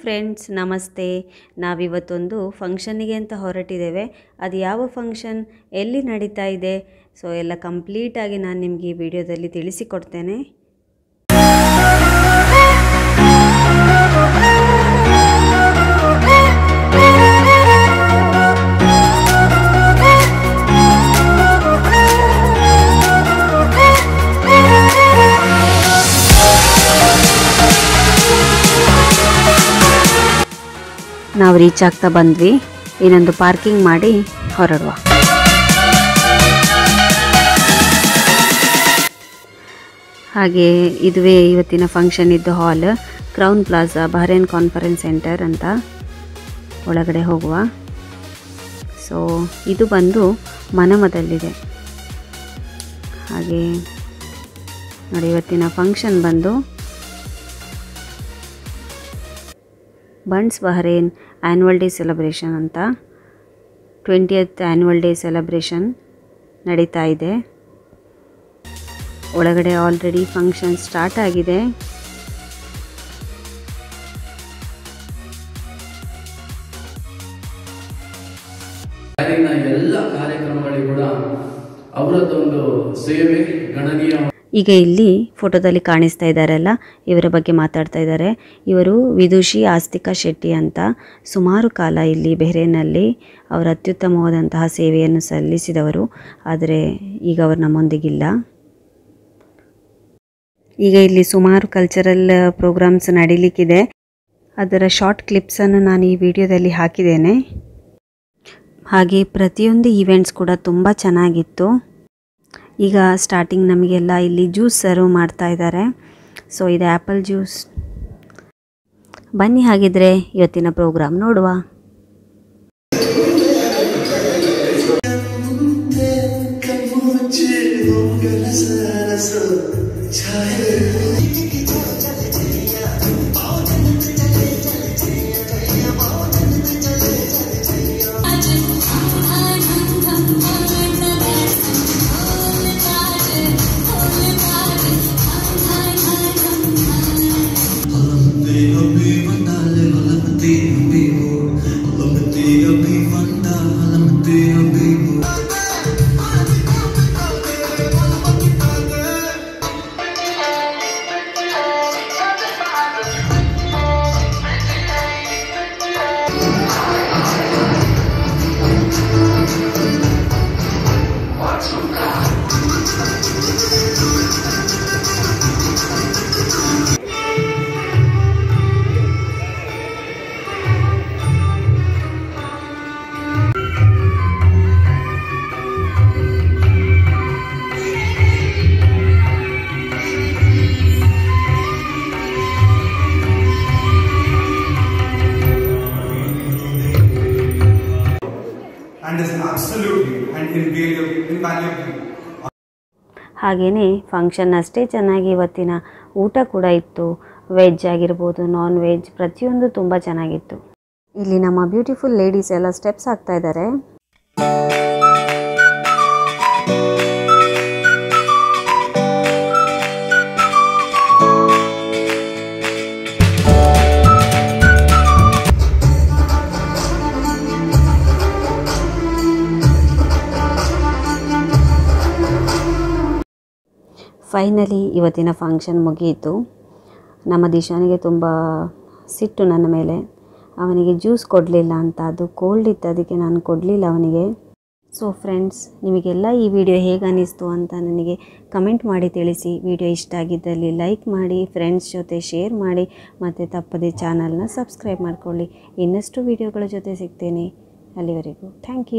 Friends, ನಮಸ್ತೆ. ನಾವಿವತ್ತೊಂದು ಫಂಕ್ಷನ್ನಿಗೆ ಅಂತ ಹೊರಟಿದ್ದೇವೆ. ಅದು ಯಾವ ಫಂಕ್ಷನ್, ಎಲ್ಲಿ ನಡೀತಾ ಇದೆ, ಸೊ ಎಲ್ಲ ಕಂಪ್ಲೀಟಾಗಿ ನಾನು ನಿಮಗೆ ಈ ವಿಡಿಯೋದಲ್ಲಿ ತಿಳಿಸಿಕೊಡ್ತೇನೆ. ನಾವು ರೀಚ್ ಆಗ್ತಾ ಬಂದ್ವಿ. ಇನ್ನೊಂದು ಪಾರ್ಕಿಂಗ್ ಮಾಡಿ ಹೊರಡುವ. ಹಾಗೆ ಇದುವೇ ಇವತ್ತಿನ ಫಂಕ್ಷನ್ ಇದ್ದ hall, crown plaza Bahrain conference centre ಅಂತ. ಒಳಗಡೆ ಹೋಗುವ. ಸೊ ಇದು ಬಂದು ಮನಮದಲ್ಲಿದೆ. ಹಾಗೆ ನೋಡಿ, ಇವತ್ತಿನ ಫಂಕ್ಷನ್ ಬಂದು buns Bahrain annual day celebration ಅಂತ. 20th ಆ್ಯನ್ಯುವಲ್ ಡೇ ಸೆಲೆಬ್ರೇಷನ್ ನಡೀತಾ ಇದೆ. ಒಳಗಡೆ ಆಲ್ರೆಡಿ ಫಂಕ್ಷನ್ ಸ್ಟಾರ್ಟ್ ಆಗಿದೆ. ಎಲ್ಲ ಕಾರ್ಯಕ್ರಮಗಳಿಗೂ ಕೂಡ ಅವರದೊಂದು ಸೇವೆ ಗಣನೀಯ. ಈಗ ಇಲ್ಲಿ ಫೋಟೋದಲ್ಲಿ ಕಾಣಿಸ್ತಾ ಇದ್ದಾರಲ್ಲ, ಇವರ ಬಗ್ಗೆ ಮಾತಾಡ್ತಾ ಇದ್ದಾರೆ. ಇವರು ವಿದುಷಿ ಆಸ್ತಿಕಾ ಶೆಟ್ಟಿ ಅಂತ. ಸುಮಾರು ಕಾಲ ಇಲ್ಲಿ ಬಹರೇನ್ನಲ್ಲಿ ಅವರು ಅತ್ಯುತ್ತಮವಾದಂತಹ ಸೇವೆಯನ್ನು ಸಲ್ಲಿಸಿದವರು. ಆದರೆ ಈಗ ಅವರು ನಮ್ಮೊಂದಿಗಿಲ್ಲ. ಈಗ ಇಲ್ಲಿ ಸುಮಾರು ಕಲ್ಚರಲ್ ಪ್ರೋಗ್ರಾಮ್ಸ್ ನಡೀಲಿಕ್ಕಿದೆ. ಅದರ ಶಾರ್ಟ್ ಕ್ಲಿಪ್ಸನ್ನು ನಾನು ಈ ವಿಡಿಯೋದಲ್ಲಿ ಹಾಕಿದ್ದೇನೆ. ಹಾಗೆ ಪ್ರತಿಯೊಂದು ಈವೆಂಟ್ಸ್ ಕೂಡ ತುಂಬ ಚೆನ್ನಾಗಿತ್ತು. ಈಗ ಸ್ಟಾರ್ಟಿಂಗ್ ನಮಗೆಲ್ಲ ಇಲ್ಲಿ ಜ್ಯೂಸ್ ಸರ್ವ್ ಮಾಡ್ತಾ ಇದ್ದಾರೆ. ಸೊ ಇದು ಆ್ಯಪಲ್ ಜ್ಯೂಸ್. ಬನ್ನಿ ಹಾಗಿದ್ರೆ ಇವತ್ತಿನ ಪ್ರೋಗ್ರಾಮ್ ನೋಡುವ. ಹಾಗೆಯೇ ಫಂಕ್ಷನ್ ಅಷ್ಟೇ ಚೆನ್ನಾಗಿ ಇವತ್ತಿನ ಊಟ ಕೂಡ ಇತ್ತು. ವೆಜ್ ಆಗಿರ್ಬೋದು, ನಾನ್ ವೆಜ್, ಪ್ರತಿಯೊಂದು ತುಂಬ ಚೆನ್ನಾಗಿತ್ತು. ಇಲ್ಲಿ ನಮ್ಮ ಬ್ಯೂಟಿಫುಲ್ ಲೇಡೀಸ್ ಎಲ್ಲ ಸ್ಟೆಪ್ಸ್ ಹಾಕ್ತಾ ಇದ್ದಾರೆ. ಫೈನಲಿ ಇವತ್ತಿನ ಫಂಕ್ಷನ್ ಮುಗಿಯಿತು. ನಮ್ಮ ದಿಶಾನಿಗೆ ತುಂಬ ಸಿಟ್ಟು ನನ್ನ ಮೇಲೆ. ಅವನಿಗೆ ಜ್ಯೂಸ್ ಕೊಡಲಿಲ್ಲ ಅಂತ. ಅದು ಕೋಲ್ಡ್ ಇತ್ತು, ಅದಕ್ಕೆ ನಾನು ಕೊಡಲಿಲ್ಲ ಅವನಿಗೆ. ಸೊ ಫ್ರೆಂಡ್ಸ್, ನಿಮಗೆಲ್ಲ ಈ ವಿಡಿಯೋ ಹೇಗೆ ಅನ್ನಿಸ್ತು ಅಂತ ನನಗೆ ಕಮೆಂಟ್ ಮಾಡಿ ತಿಳಿಸಿ. ವಿಡಿಯೋ ಇಷ್ಟ ಆಗಿದ್ದಲ್ಲಿ ಲೈಕ್ ಮಾಡಿ, ಫ್ರೆಂಡ್ಸ್ ಜೊತೆ ಶೇರ್ ಮಾಡಿ, ಮತ್ತು ತಪ್ಪದೇ ಚಾನಲ್ನ ಸಬ್ಸ್ಕ್ರೈಬ್ ಮಾಡಿಕೊಳ್ಳಿ. ಇನ್ನಷ್ಟು ವಿಡಿಯೋಗಳ ಜೊತೆ ಸಿಗ್ತೇನೆ. ಅಲ್ಲಿವರೆಗೂ ಥ್ಯಾಂಕ್ ಯು.